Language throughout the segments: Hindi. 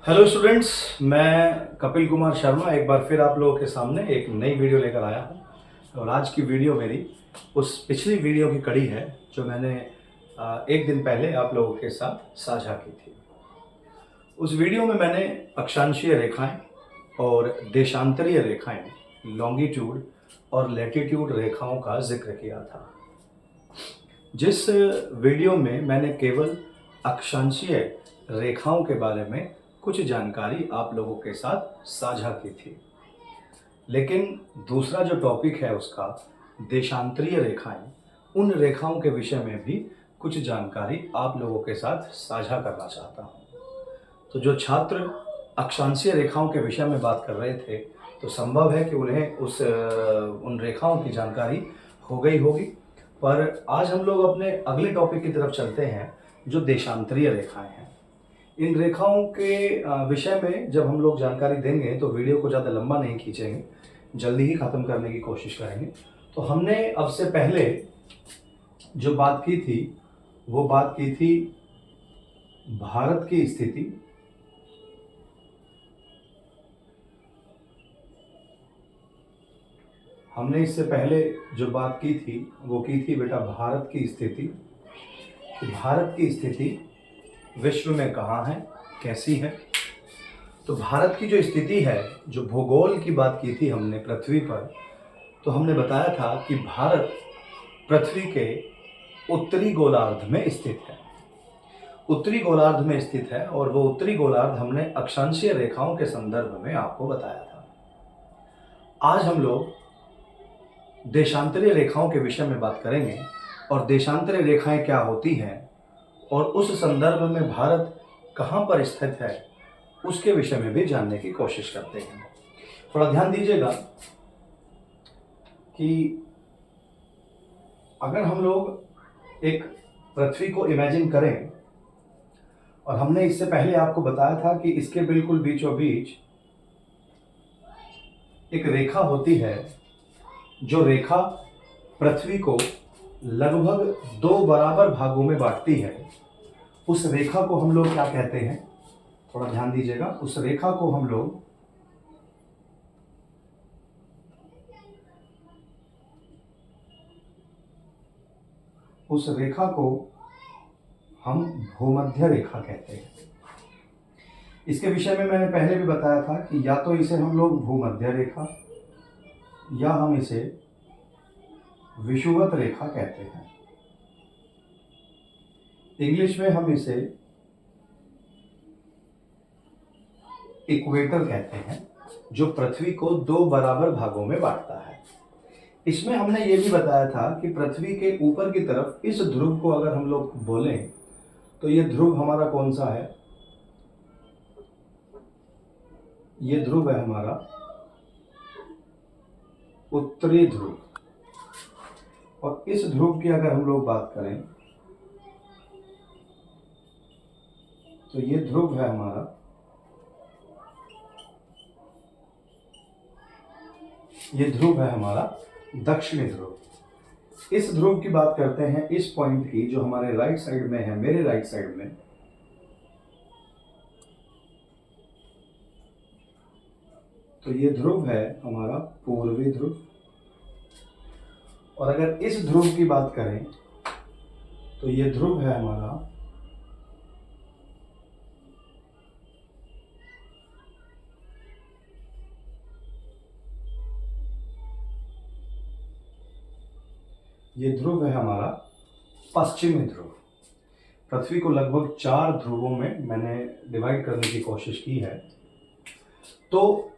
हेलो स्टूडेंट्स, मैं कपिल कुमार शर्मा एक बार फिर आप लोगों के सामने एक नई वीडियो लेकर आया हूँ। और आज की वीडियो मेरी उस पिछली वीडियो की कड़ी है जो मैंने एक दिन पहले आप लोगों के साथ साझा की थी। उस वीडियो में मैंने अक्षांशीय रेखाएं और देशांतरीय रेखाएं, लॉन्गिट्यूड और लैटिट्यूड रेखाओं का जिक्र किया था। जिस वीडियो में मैंने केवल अक्षांशीय रेखाओं के बारे में कुछ जानकारी आप लोगों के साथ साझा की थी, लेकिन दूसरा जो टॉपिक है उसका देशांतरीय रेखाएं, उन रेखाओं के विषय में भी कुछ जानकारी आप लोगों के साथ साझा करना चाहता हूं। तो जो छात्र अक्षांशीय रेखाओं के विषय में बात कर रहे थे, तो संभव है कि उन्हें उन रेखाओं की जानकारी हो गई होगी। पर आज हम लोग अपने अगले टॉपिक की तरफ चलते हैं, जो देशांतरीय रेखाएं हैं। इन रेखाओं के विषय में जब हम लोग जानकारी देंगे तो वीडियो को ज़्यादा लंबा नहीं खींचेंगे, जल्दी ही ख़त्म करने की कोशिश करेंगे। तो हमने अब से पहले जो बात की थी वो बात की थी भारत की स्थिति, हमने इससे पहले जो बात की थी वो की थी बेटा भारत की स्थिति। कि भारत की स्थिति विश्व में कहाँ है, कैसी है। तो भारत की जो स्थिति है, जो भूगोल की बात की थी हमने पृथ्वी पर, तो हमने बताया था कि भारत पृथ्वी के उत्तरी गोलार्ध में स्थित है। उत्तरी गोलार्ध में स्थित है और वो उत्तरी गोलार्ध हमने अक्षांशीय रेखाओं के संदर्भ में आपको बताया था। आज हम लोग देशांतरीय रेखाओं के विषय में बात करेंगे और देशांतरीय रेखाएं क्या होती हैं और उस संदर्भ में भारत कहाँ पर स्थित है उसके विषय में भी जानने की कोशिश करते हैं। थोड़ा ध्यान दीजिएगा कि अगर हम लोग एक पृथ्वी को इमेजिन करें, और हमने इससे पहले आपको बताया था कि इसके बिल्कुल बीचों बीच एक रेखा होती है, जो रेखा पृथ्वी को लगभग 2 बराबर भागों में बांटती है। उस रेखा को हम लोग क्या कहते हैं, थोड़ा ध्यान दीजिएगा। उस रेखा को हम लोग भूमध्य रेखा कहते हैं। इसके विषय में मैंने पहले भी बताया था कि या तो इसे हम लोग भूमध्य रेखा या हम इसे विषुवत रेखा कहते हैं। इंग्लिश में हम इसे इक्वेटर कहते हैं, जो पृथ्वी को 2 बराबर भागों में बांटता है। इसमें हमने ये भी बताया था कि पृथ्वी के ऊपर की तरफ इस ध्रुव को अगर हम लोग बोलें तो ये ध्रुव हमारा कौन सा है, ये ध्रुव है हमारा उत्तरी ध्रुव। और इस ध्रुव की अगर हम लोग बात करें तो ये ध्रुव है हमारा दक्षिणी ध्रुव। इस ध्रुव की बात करते हैं, इस पॉइंट की जो हमारे राइट साइड में है, मेरे राइट साइड में, तो ये ध्रुव है हमारा पूर्वी ध्रुव। और अगर इस ध्रुव की बात करें तो ये ध्रुव है हमारा पश्चिमी ध्रुव। पृथ्वी को लगभग 4 ध्रुवों में मैंने डिवाइड करने की कोशिश की है। तो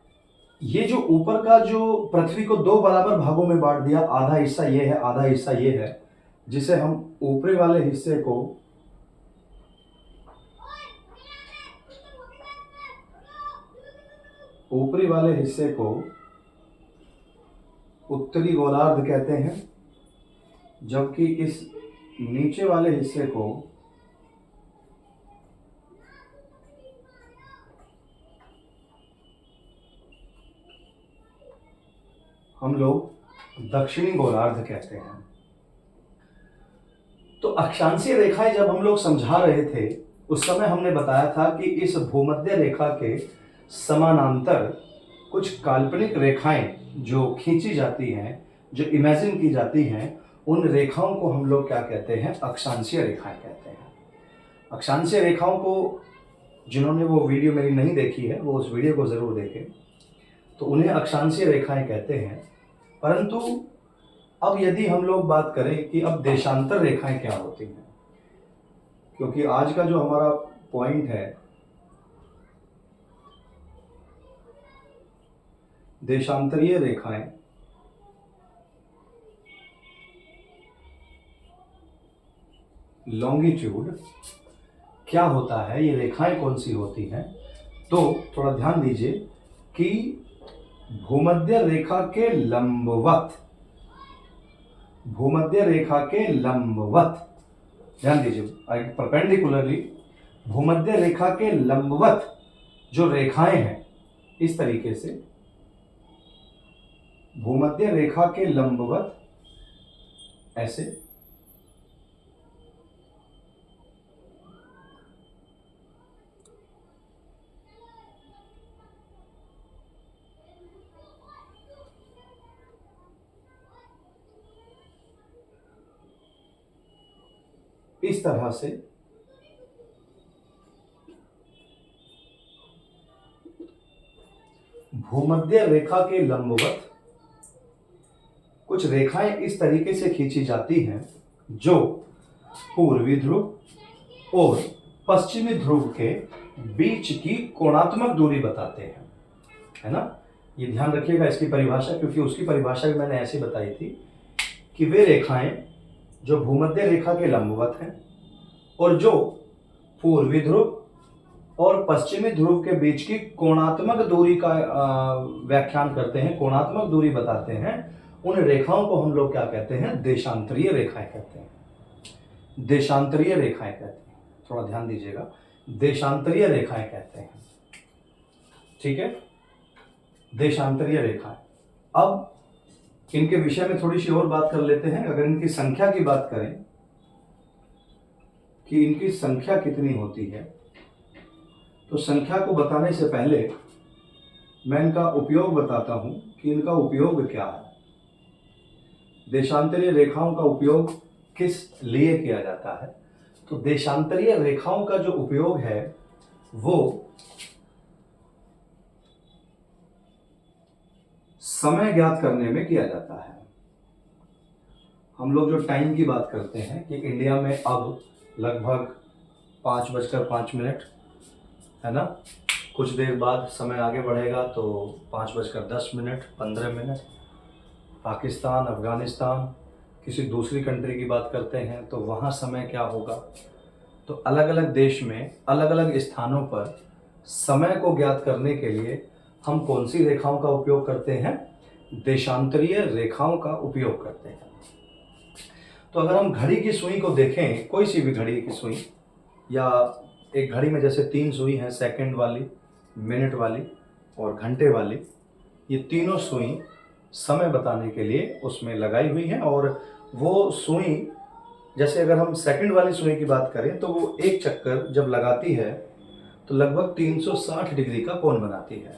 ये जो ऊपर का, जो पृथ्वी को 2 बराबर भागों में बांट दिया, आधा हिस्सा ये है, आधा हिस्सा ये है, जिसे हम ऊपरी वाले हिस्से को उत्तरी गोलार्ध कहते हैं, जबकि इस नीचे वाले हिस्से को हम लोग दक्षिणी गोलार्ध कहते हैं। तो अक्षांशीय रेखाएं जब हम लोग समझा रहे थे उस समय हमने बताया था कि इस भूमध्य रेखा के समानांतर कुछ काल्पनिक रेखाएं जो खींची जाती हैं, जो इमेजिन की जाती हैं, उन रेखाओं को हम लोग क्या कहते हैं? अक्षांशीय रेखाएं कहते हैं। अक्षांशीय रेखाओं को जिन्होंने वो वीडियो मेरी नहीं देखी है वो उस वीडियो को ज़रूर देखें, तो उन्हें अक्षांशीय रेखाएं कहते हैं। परंतु अब यदि हम लोग बात करें कि अब देशांतर रेखाएं क्या होती हैं, क्योंकि आज का जो हमारा पॉइंट है देशांतरीय रेखाएं, लॉन्गिट्यूड क्या होता है, ये रेखाएं कौन सी होती हैं, तो थोड़ा ध्यान दीजिए कि भूमध्य रेखा के लंबवत, भूमध्य रेखा के लंबवत, ध्यान दीजिए, परपेंडिकुलरली भूमध्य रेखा के लंबवत जो रेखाएं हैं, इस तरीके से भूमध्य रेखा के लंबवत ऐसे इस तरह से भूमध्य रेखा के लंबवत कुछ रेखाएं इस तरीके से खींची जाती हैं जो पूर्वी ध्रुव और पश्चिमी ध्रुव के बीच की कोणात्मक दूरी बताते हैं, है ना। ये ध्यान रखिएगा इसकी परिभाषा, क्योंकि उसकी परिभाषा भी मैंने ऐसी बताई थी कि वे रेखाएं जो भूमध्य रेखा के लंबवत हैं और जो पूर्वी ध्रुव और पश्चिमी ध्रुव के बीच की कोणात्मक दूरी का व्याख्यान करते हैं, कोणात्मक दूरी बताते हैं, उन रेखाओं को हम लोग क्या कहते हैं? देशांतरीय रेखाएं कहते हैं। देशांतरीय रेखाएं कहते हैं, थोड़ा ध्यान दीजिएगा, देशांतरीय रेखाएं कहते हैं, ठीक है, देशांतरीय रेखाएं। अब इनके विषय में थोड़ी सी और बात कर लेते हैं। अगर इनकी संख्या की बात करें कि इनकी संख्या कितनी होती है, तो संख्या को बताने से पहले मैं इनका उपयोग बताता हूं कि इनका उपयोग क्या है। देशांतरीय रेखाओं का उपयोग किस लिए किया जाता है? तो देशांतरीय रेखाओं का जो उपयोग है वो समय ज्ञात करने में किया जाता है। हम लोग जो टाइम की बात करते हैं कि इंडिया में अब लगभग 5:05 है ना, कुछ देर बाद समय आगे बढ़ेगा तो 5:10, 15। पाकिस्तान, अफ़गानिस्तान, किसी दूसरी कंट्री की बात करते हैं तो वहाँ समय क्या होगा। तो अलग अलग देश में अलग अलग स्थानों पर समय को ज्ञात करने के लिए हम कौन सी रेखाओं का उपयोग करते हैं? देशांतरीय रेखाओं का उपयोग करते हैं। तो अगर हम घड़ी की सुई को देखें, कोई सी भी घड़ी की सुई, या एक घड़ी में जैसे 3 सुई हैं, सेकंड वाली, मिनट वाली और घंटे वाली, ये तीनों सुई समय बताने के लिए उसमें लगाई हुई हैं। और वो सुई, जैसे अगर हम सेकंड वाली सुई की बात करें तो वो एक चक्कर जब लगाती है तो लगभग 360 डिग्री का कोण बनाती है।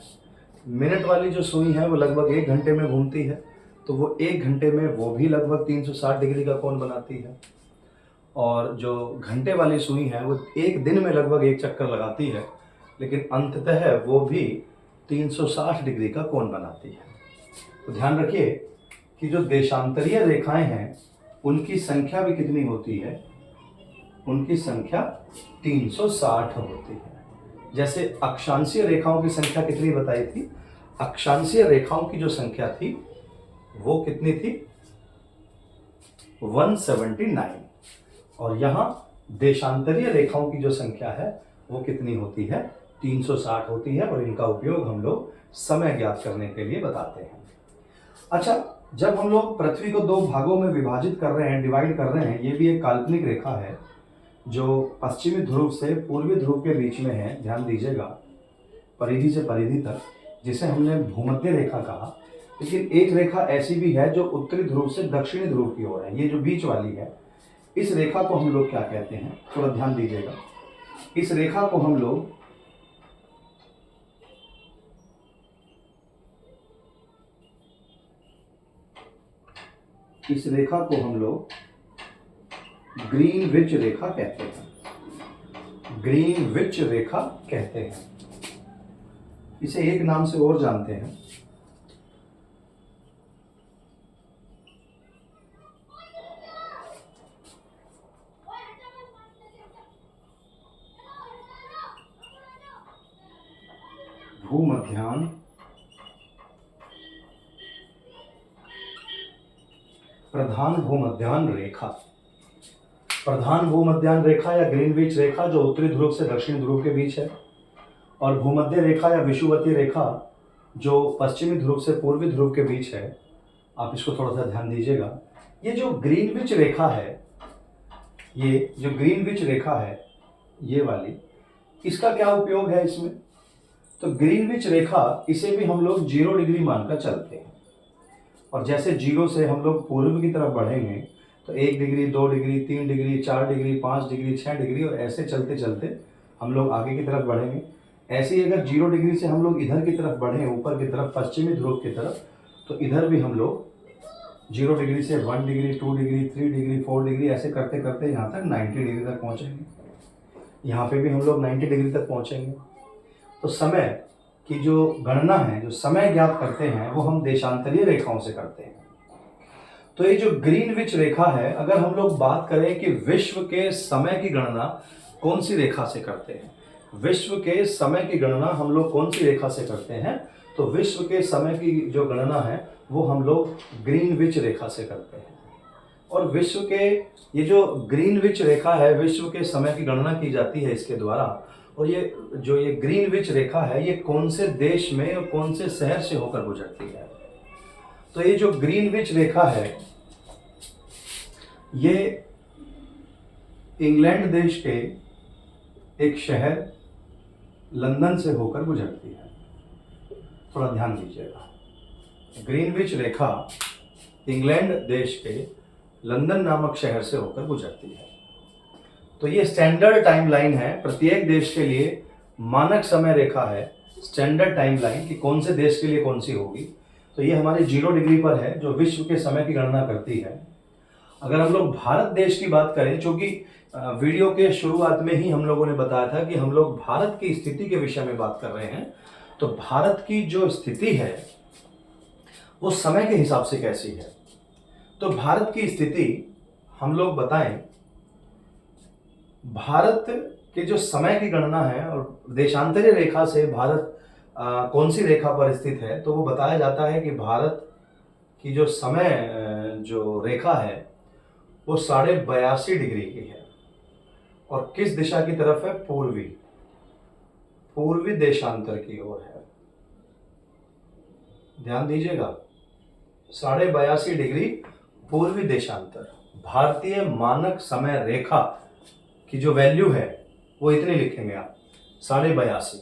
मिनट वाली जो सुई है वो लगभग 1 घंटे में घूमती है, तो वो 1 घंटे में वो भी लगभग 360 डिग्री का कोण बनाती है। और जो घंटे वाली सुई है वो 1 दिन में लगभग 1 चक्कर लगाती है, लेकिन अंततः वो भी 360 डिग्री का कोण बनाती है। तो ध्यान रखिए कि जो देशांतरीय रेखाएं हैं उनकी संख्या भी कितनी होती है? उनकी संख्या 360 होती है। जैसे अक्षांशीय रेखाओं की संख्या कितनी बताई थी? अक्षांशीय रेखाओं की जो संख्या थी वो कितनी थी? 179। और यहाँ देशांतरीय रेखाओं की जो संख्या है वो कितनी होती है? 360 होती है। और इनका उपयोग हम लोग समय ज्ञात करने के लिए बताते हैं। अच्छा, जब हम लोग पृथ्वी को 2 भागों में विभाजित कर रहे हैं, डिवाइड कर रहे हैं, ये भी एक काल्पनिक रेखा है जो पश्चिमी ध्रुव से पूर्वी ध्रुव के बीच में है, ध्यान दीजिएगा, परिधि से परिधि तक, जिसे हमने भूमध्य रेखा कहा। लेकिन एक रेखा ऐसी भी है जो उत्तरी ध्रुव से दक्षिणी ध्रुव की ओर है, ये जो बीच वाली है, इस रेखा को हम लोग क्या कहते हैं? थोड़ा ध्यान दीजिएगा। इस रेखा को हम लोग ग्रीनविच रेखा कहते हैं। ग्रीनविच रेखा कहते हैं। इसे एक नाम से और जानते हैं, भूमध्यान प्रधान भूमध्यान रेखा। प्रधान भूमध्यान रेखा या ग्रीनविच रेखा जो उत्तरी ध्रुव से दक्षिण ध्रुव के बीच है, और भूमध्य रेखा या विषुवतीय रेखा जो पश्चिमी ध्रुव से पूर्वी ध्रुव के बीच है। आप इसको थोड़ा सा ध्यान दीजिएगा। ये जो ग्रीनविच रेखा है, ये जो ग्रीनविच रेखा है, ये वाली, इसका क्या उपयोग है इसमें? तो ग्रीनविच रेखा, इसे भी हम लोग 0 डिग्री मानकर चलते हैं। और जैसे 0 से हम लोग पूर्व की तरफ बढ़ेंगे तो 1 degree, 2 degree, 3 degree, 4 degree, 5 degree, 6 degree, और ऐसे चलते चलते हम लोग आगे की तरफ बढ़ेंगे। ऐसे ही अगर 0 डिग्री से हम लोग इधर की तरफ बढ़ें, ऊपर की तरफ, पश्चिमी ध्रुव की तरफ, तो इधर भी हम लोग 0 डिग्री से 1 डिग्री, 2 डिग्री, 3 डिग्री, 4 डिग्री, ऐसे करते करते यहाँ तक 90 डिग्री तक पहुँचेंगे। यहाँ पे भी हम लोग 90 डिग्री तक पहुँचेंगे। तो समय की जो गणना है, जो समय ज्ञात करते हैं, वो हम देशांतरीय रेखाओं से करते हैं। तो ये जो ग्रीनविच रेखा है, अगर हम लोग बात करें कि विश्व के समय की गणना कौन सी रेखा से करते हैं, विश्व के समय की गणना हम लोग कौन सी रेखा से करते हैं, तो विश्व के समय की जो गणना है वो हम लोग ग्रीनविच रेखा से करते हैं। और विश्व के ये जो ग्रीनविच रेखा है, विश्व के समय की गणना की जाती है इसके द्वारा। और ये ग्रीनविच रेखा है, ये कौन से देश में और कौन से शहर से होकर गुजरती है? तो ये जो ग्रीनविच रेखा है, ये इंग्लैंड देश के एक शहर लंदन से होकर गुजरती है। थोड़ा ध्यान दीजिएगा। ग्रीनविच रेखा इंग्लैंड देश के लंदन नामक शहर से होकर गुजरती है। तो ये स्टैंडर्ड टाइमलाइन है, प्रत्येक देश के लिए मानक समय रेखा है, स्टैंडर्ड टाइमलाइन कि कौन से देश के लिए कौन सी होगी। तो ये हमारी 0 डिग्री पर है, जो विश्व के समय की गणना करती है। अगर हम लोग भारत देश की बात करें, चूंकि वीडियो के शुरुआत में ही हम लोगों ने बताया था कि हम लोग भारत की स्थिति के विषय में बात कर रहे हैं, तो भारत की जो स्थिति है वो समय के हिसाब से कैसी है। तो भारत की स्थिति हम लोग बताएं, भारत के जो समय की गणना है और देशांतरीय रेखा से भारत कौन सी रेखा पर स्थित है, तो वो बताया जाता है कि भारत की जो समय जो रेखा है वो 82.5 डिग्री की है। और किस दिशा की तरफ है? पूर्वी देशांतर की ओर है। ध्यान दीजिएगा, 82.5 डिग्री पूर्वी देशांतर। भारतीय मानक समय रेखा की जो वैल्यू है वो इतनी लिखेंगे आप, 82.5,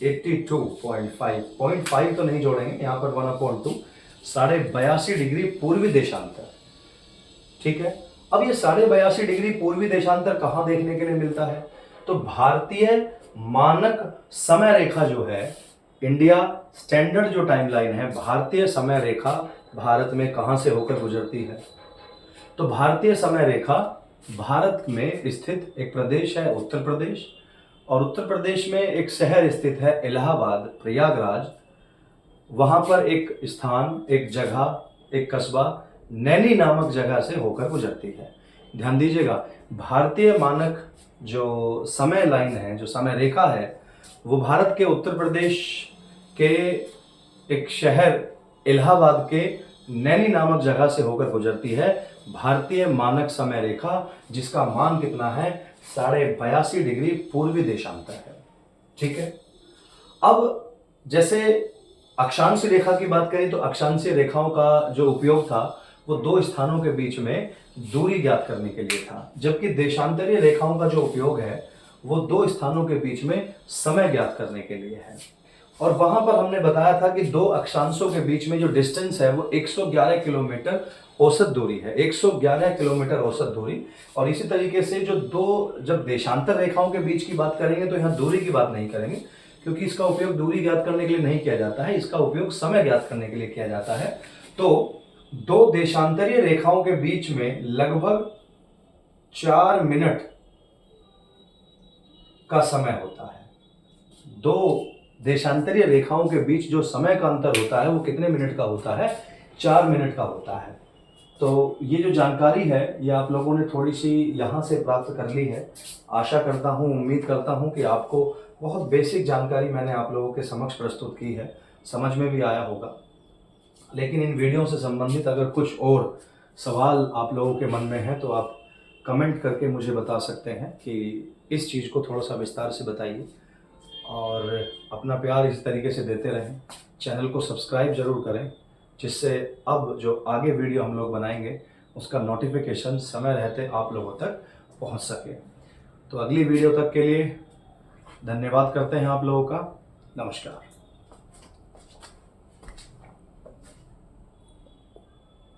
82.5 तो नहीं जोड़ेंगे यहाँ पर, 1/2, 82.5 डिग्री पूर्वी देशांतर। ठीक है। अब ये 82.5 डिग्री पूर्वी देशांतर कहाँ देखने के लिए मिलता है? तो भारतीय मानक समय रेखा जो है, इंडिया स्टैंडर्ड जो टाइमलाइन है, भारतीय समय रेखा भारत में कहाँ से होकर गुजरती है? तो भारतीय समय रेखा भारत में स्थित एक प्रदेश है उत्तर प्रदेश, और उत्तर प्रदेश में एक शहर स्थित है इलाहाबाद, प्रयागराज। वहाँ पर एक स्थान, एक जगह, एक कस्बा नैनी नामक जगह से होकर गुजरती है। ध्यान दीजिएगा, भारतीय मानक जो समय लाइन है, जो समय रेखा है, वो भारत के उत्तर प्रदेश के एक शहर इलाहाबाद के नैनी नामक जगह से होकर गुजरती है। भारतीय मानक समय रेखा जिसका मान कितना है? 82.5 डिग्री पूर्वी देशांतर है। ठीक है। अब जैसे अक्षांश रेखा की बात करें, तो अक्षांशीय रेखाओं का जो उपयोग था वो 2 स्थानों के बीच में दूरी ज्ञात करने के लिए था, जबकि देशांतरीय रेखाओं का जो उपयोग है वो 2 स्थानों के बीच में समय ज्ञात करने के लिए है। और वहां पर हमने बताया था कि 2 अक्षांशों के बीच में जो डिस्टेंस है वो 111 किलोमीटर औसत दूरी है, 111 किलोमीटर औसत दूरी। और इसी तरीके से जो दो जब देशांतर रेखाओं के बीच की बात करेंगे तो यहाँ दूरी की बात नहीं करेंगे, क्योंकि इसका उपयोग दूरी ज्ञात करने के लिए नहीं किया जाता है, इसका उपयोग समय ज्ञात करने के लिए किया जाता है। तो दो देशांतरीय रेखाओं के बीच में लगभग 4 मिनट का समय होता है। दो देशांतरीय रेखाओं के बीच जो समय का अंतर होता है वो कितने मिनट का होता है? 4 मिनट का होता है। तो ये जो जानकारी है ये आप लोगों ने थोड़ी सी यहाँ से प्राप्त कर ली है। आशा करता हूँ, उम्मीद करता हूँ कि आपको बहुत बेसिक जानकारी मैंने आप लोगों के समक्ष प्रस्तुत की है, समझ में भी आया होगा। लेकिन इन वीडियो से संबंधित अगर कुछ और सवाल आप लोगों के मन में है तो आप कमेंट करके मुझे बता सकते हैं कि इस चीज़ को थोड़ा सा विस्तार से बताइए, और अपना प्यार इस तरीके से देते रहें। चैनल को सब्सक्राइब ज़रूर करें, जिससे अब जो आगे वीडियो हम लोग बनाएंगे उसका नोटिफिकेशन समय रहते आप लोगों तक पहुंच सके। तो अगली वीडियो तक के लिए धन्यवाद करते हैं आप लोगों का। नमस्कार।